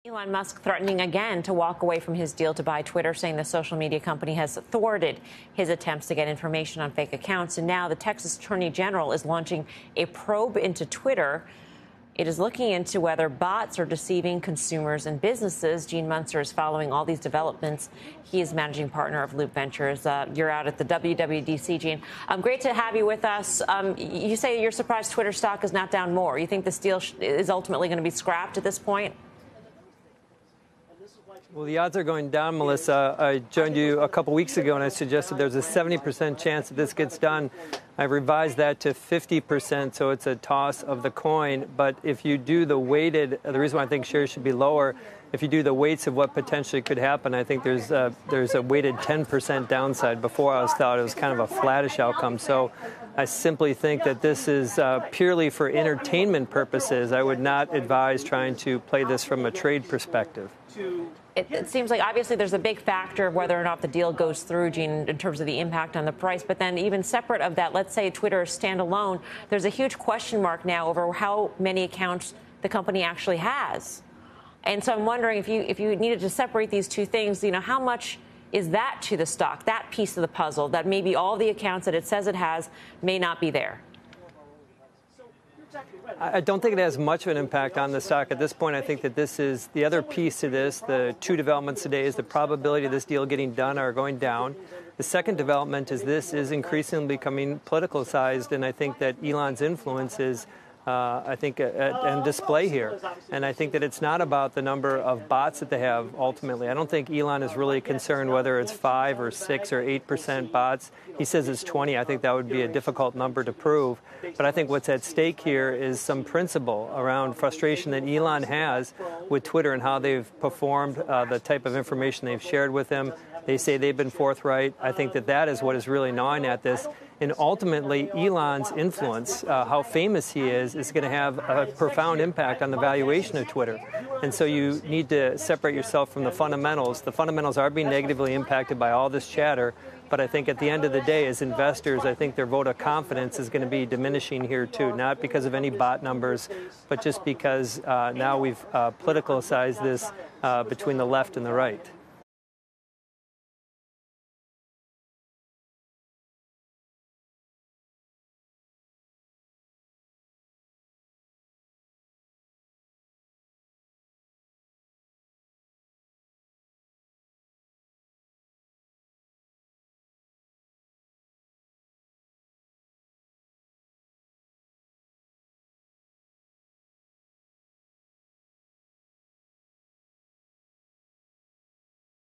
Elon Musk threatening again to walk away from his deal to buy Twitter, saying the social media company has thwarted his attempts to get information on fake accounts. And now the Texas Attorney General is launching a probe into Twitter. It is looking into whether bots are deceiving consumers and businesses. Gene Munster is following all these developments. He is managing partner of Loop Ventures. You're out at the WWDC, Gene. Great to have you with us. You say you're surprised Twitter stock is not down more. You think this deal is ultimately going to be scrapped at this point? Well, the odds are going down, Melissa. I joined you a couple weeks ago, and I suggested there's a 70% chance that this gets done. I've revised that to 50%, so it's a toss of the coin. But if you do the weighted, the reason why I think shares should be lower, if you do the weights of what potentially could happen, I think there's a weighted 10% downside. Before I thought it was kind of a flattish outcome. So I simply think that this is purely for entertainment purposes. I would not advise trying to play this from a trade perspective. It seems like obviously there's a big factor of whether or not the deal goes through, Gene, in terms of the impact on the price. But then even separate of that, let's say Twitter is standalone, there's a huge question mark now over how many accounts the company actually has. And so I'm wondering if you needed to separate these two things, how much is that to the stock, that piece of the puzzle, that maybe all the accounts that it says it has may not be there? I don't think it has much of an impact on the stock at this point. I think that this is the other piece to this. The two developments today is the probability of this deal getting done are going down. The second development is this is increasingly becoming politicalized, and I think that Elon's influence is on display here. And I think that it's not about the number of bots that they have ultimately. I don't think Elon is really concerned whether it's 5 or 6 or 8% bots. He says it's 20. I think that would be a difficult number to prove. But I think what's at stake here is some principle around frustration that Elon has with Twitter and how they've performed, the type of information they've shared with him. They say they've been forthright. I think that is what is really gnawing at this. And ultimately, Elon's influence, how famous he is going to have a profound impact on the valuation of Twitter. And so you need to separate yourself from the fundamentals. The fundamentals are being negatively impacted by all this chatter. But I think at the end of the day, as investors, I think their vote of confidence is going to be diminishing here, too, not because of any bot numbers, but just because now we've politicalized this between the left and the right.